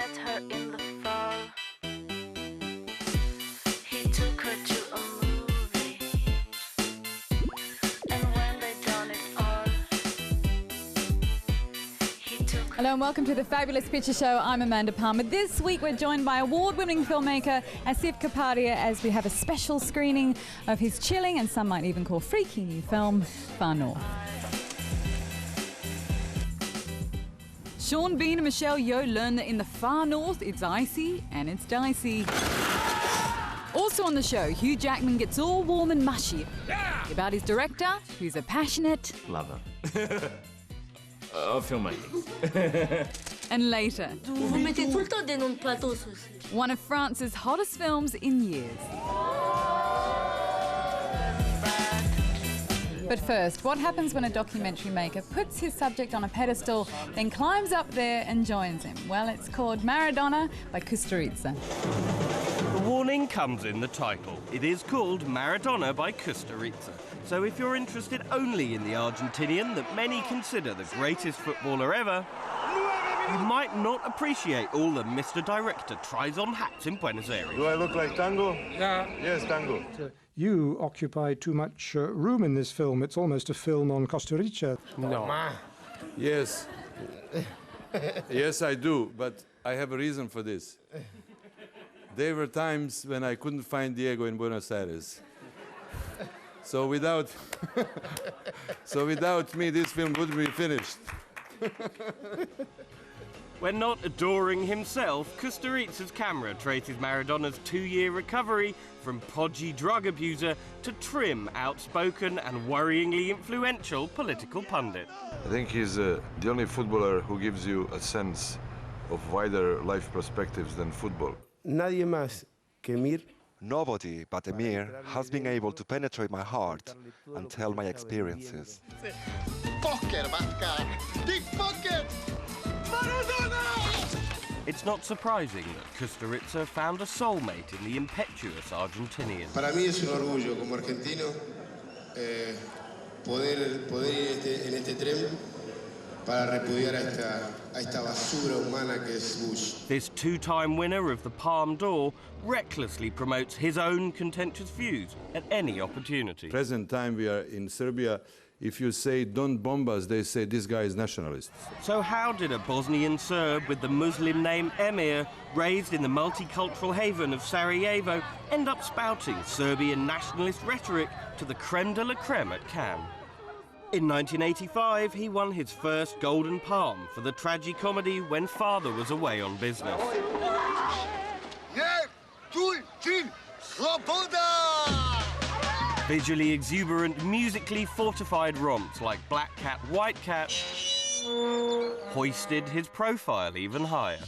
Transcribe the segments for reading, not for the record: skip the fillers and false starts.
met her in the fall. He took her to a movie, and when they done it all, he took her. Hello and welcome to the Fabulous Picture Show. I'm Amanda Palmer. This week we're joined by award-winning filmmaker Asif Kapadia as we have a special screening of his chilling and some might even call freaky new film, Far North. Sean Bean and Michelle Yeoh learn that in the far north it's icy and it's dicey. Also on the show, Hugh Jackman gets all warm and mushy about his director, who's a passionate lover of filmmaking. And later, Vous mettez tout le temps des noms de plateaux, ceci. one of France's hottest films in years. But first, what happens when a documentary maker puts his subject on a pedestal, then climbs up there and joins him? Well, it's called Maradona by Kusturica. The warning comes in the title. It is called Maradona by Kusturica. So if you're interested only in the Argentinian that many consider the greatest footballer ever, you might not appreciate all the Mr. Director tries on hats in Buenos Aires. Do I look like tango? Yeah. Yes, tango. You occupy too much room in this film. It's almost a film on Kusturica. No. Yes. Yes, I do, but I have a reason for this. There were times when I couldn't find Diego in Buenos Aires. So without me, this film wouldn't be finished. When not adoring himself, Kusturica's camera traces Maradona's 2-year recovery from podgy drug abuser to trim, outspoken and worryingly influential political pundit. I think he's the only footballer who gives you a sense of wider life perspectives than football. Nadie más que Mir. Nobody but Emir has been able to penetrate my heart and tell my experiences. Fucker, Vasca! Big fucker! Maradona! It's not surprising that Kusturica found a soulmate in the impetuous Argentinian. Para mí es un orgullo como argentino poder ir en este tren para repudiar a esta basura humana que es Bush. This 2-time winner of the Palme d'Or recklessly promotes his own contentious views at any opportunity. Present time we are in Serbia. If you say don't bomb us, they say this guy is nationalist. So how did a Bosnian Serb with the Muslim name Emir, raised in the multicultural haven of Sarajevo, end up spouting Serbian nationalist rhetoric to the creme de la creme at Cannes? In 1985, he won his first Golden Palm for the tragicomedy When Father Was Away on Business. Visually exuberant, musically fortified romps like Black Cat, White Cat hoisted his profile even higher.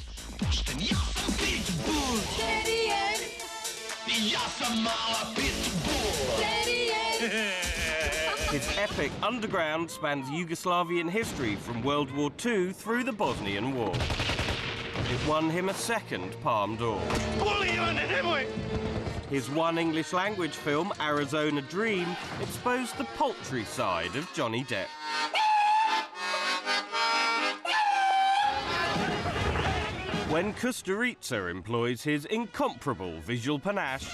His epic Underground spans Yugoslavian history from World War II through the Bosnian War. It won him a second Palme d'Or. His one English language film, Arizona Dream, exposed the paltry side of Johnny Depp. When Kusturica employs his incomparable visual panache,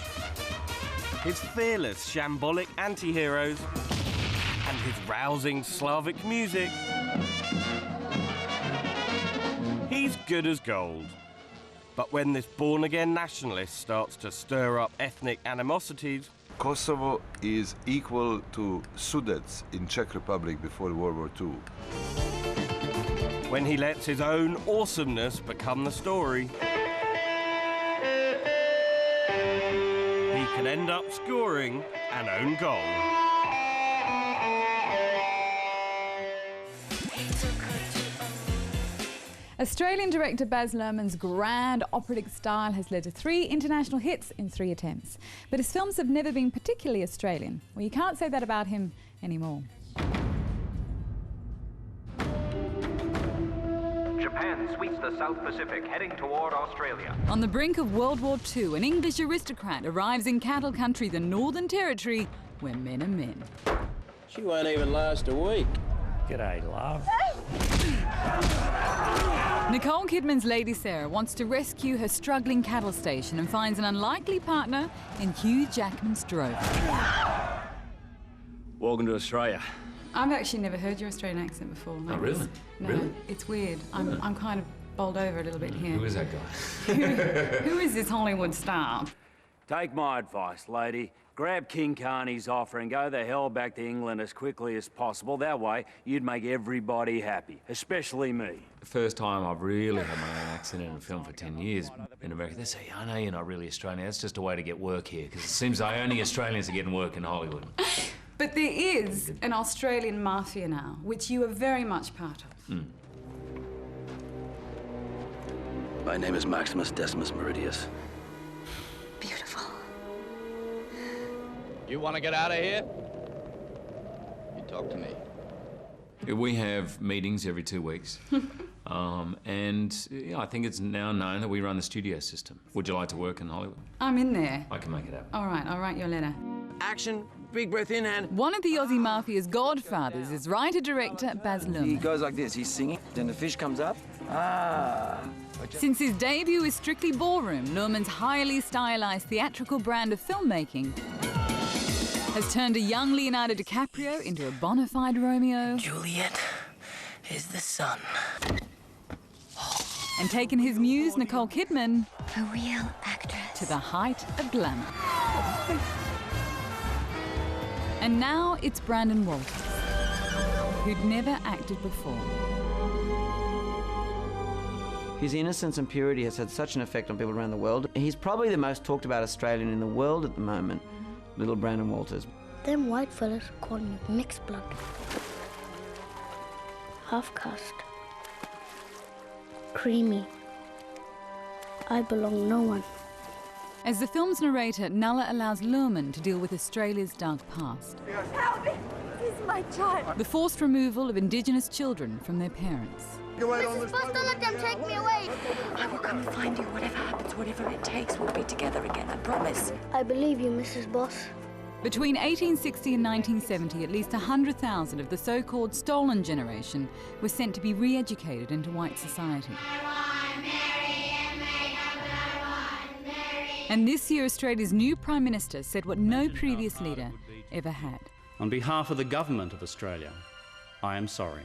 his fearless shambolic anti-heroes, and his rousing Slavic music, he's good as gold. But when this born-again nationalist starts to stir up ethnic animosities... Kosovo is equal to Sudets in Czech Republic before World War II. When he lets his own awesomeness become the story, he can end up scoring an own goal. Australian director Baz Luhrmann's grand operatic style has led to 3 international hits in 3 attempts. But his films have never been particularly Australian. Well, you can't say that about him anymore. Japan sweeps the South Pacific, heading toward Australia. On the brink of World War II, an English aristocrat arrives in cattle country, the Northern Territory, where men are men. She won't even last a week. G'day, love. Nicole Kidman's Lady Sarah wants to rescue her struggling cattle station and finds an unlikely partner in Hugh Jackman's Drover. Welcome to Australia. I've actually never heard your Australian accent before. Oh, really? No, Really? it's weird. I'm kind of bowled over a little bit here. Who is that guy? Who is this Hollywood star? Take my advice, lady. Grab King Carney's offer and go the hell back to England as quickly as possible. That way, you'd make everybody happy, especially me. The first time I've really had my own accent in a film for 10 years. In America, they say, I know you're not really Australian. That's just a way to get work here, because it seems like only Australians are getting work in Hollywood. But there is an Australian mafia now, which you are very much part of. Mm. My name is Maximus Decimus Meridius. Beautiful. You want to get out of here? You talk to me. We have meetings every 2 weeks. And yeah, I think it's now known that we run the studio system. Would you like to work in Hollywood? I'm in there. I can make it happen. All right, I'll write your letter. Action, big breath in and... One of the Aussie Mafia's godfathers is writer-director Baz Luhrmann. He goes like this, he's singing, then the fish comes up. Ah. Since his debut with Strictly Ballroom, Luhrmann's highly stylized theatrical brand of filmmaking has turned a young Leonardo DiCaprio into a bona fide Romeo. Juliet is the sun. And taken his muse, Nicole Kidman, A real actress. to the height of glamour. And now it's Brandon Walters, who'd never acted before. His innocence and purity has had such an effect on people around the world. He's probably the most talked about Australian in the world at the moment, little Brandon Walters. Them white fellas call me mixed blood. Half caste. Creamy. I belong no one. As the film's narrator, Nulla allows Luhrmann to deal with Australia's dark past. Help me! This is my child. The forced removal of Indigenous children from their parents. Mrs. Boss, don't let them take me away. I will come find you, whatever happens, whatever it takes. We'll be together again, I promise. I believe you, Mrs. Boss. Between 1860 and 1970, at least 100,000 of the so-called stolen generation were sent to be re-educated into white society. And this year, Australia's new Prime Minister said what no previous leader ever had. On behalf of the Government of Australia, I am sorry.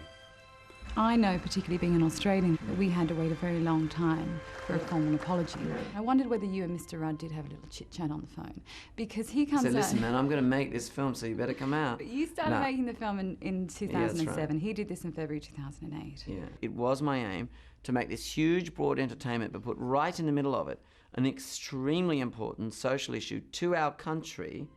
I know, particularly being an Australian, that we had to wait a very long time for a formal apology. I wondered whether you and Mr. Rudd did have a little chit-chat on the phone, because he comes He said, out... listen, man, I'm going to make this film, so you better come out. But you started No. making the film in 2007. Yeah, that's right. He did this in February 2008. Yeah. It was my aim to make this huge, broad entertainment, but put right in the middle of it an extremely important social issue to our country,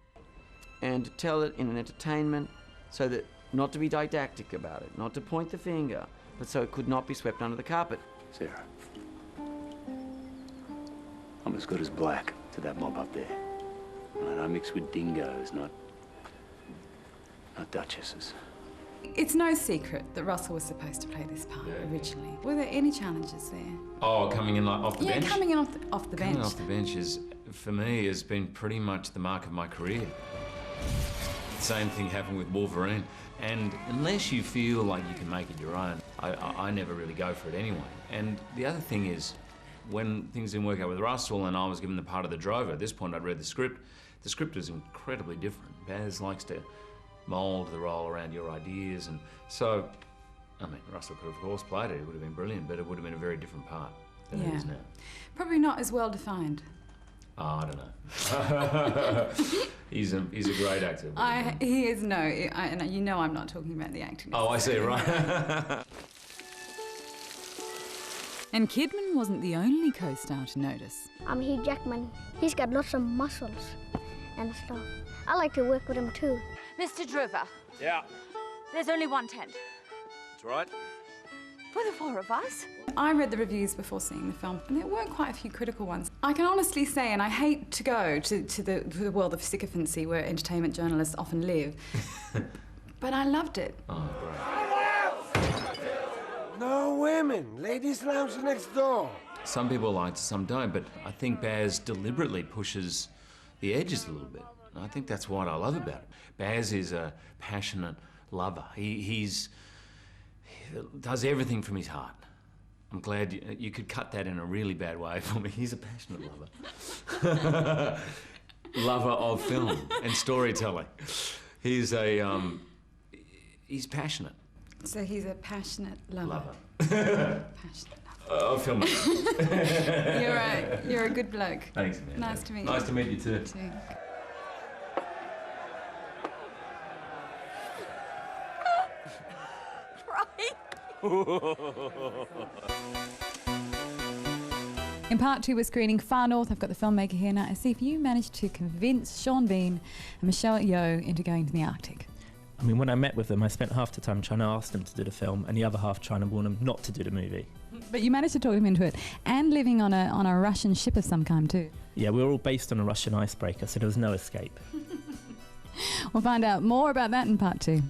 and to tell it in an entertainment so that not to be didactic about it, not to point the finger, but so it could not be swept under the carpet. Sarah, I'm as good as black to that mob up there. And I mix with dingoes, not duchesses. It's no secret that Russell was supposed to play this part originally. Were there any challenges there? Oh, coming in like off the bench? Yeah, coming in off the bench. Coming off the bench is, for me, has been pretty much the mark of my career. Same thing happened with Wolverine. And unless you feel like you can make it your own, I never really go for it anyway. And the other thing is, when things didn't work out with Russell and I was given the part of the drover, at this point I'd read the script was incredibly different. Baz likes to mould the role around your ideas, and so, I mean, Russell could have, of course, played it. It would have been brilliant, but it would have been a very different part than it is now. Probably not as well defined. Oh, I don't know. he's a great actor. He is, no, and you know I'm not talking about the acting. Oh, I see, right. And Kidman wasn't the only co-star to notice. I'm Hugh Jackman. He's got lots of muscles and stuff. I like to work with him too. Mr. Drover, Yeah, there's only one tent. that's right. For the four of us. I read the reviews before seeing the film, and there weren't quite a few critical ones. I can honestly say, and I hate to go to the world of sycophancy where entertainment journalists often live, but I loved it. Oh, No women. Ladies lounge next door. Some people like it, some don't, but I think Baz deliberately pushes the edges a little bit. And I think that's what I love about it. Baz is a passionate lover. He does everything from his heart. I'm glad you could cut that in a really bad way for me. He's a passionate lover. Lover of film and storytelling. He's passionate. So he's a passionate lover. Passionate film. You're right. You're a good bloke. Thanks, man. Nice to meet you. Nice to meet you too. In part 2, we're screening Far North. I've got the filmmaker here now to see if you managed to convince Sean Bean and Michelle Yeoh into going to the Arctic. I mean, when I met with them, I spent half the time trying to ask them to do the film and the other half trying to warn them not to do the movie. But you managed to talk them into it, and living on a Russian ship of some kind too. Yeah, we were all based on a Russian icebreaker, so there was no escape. We'll find out more about that in part 2.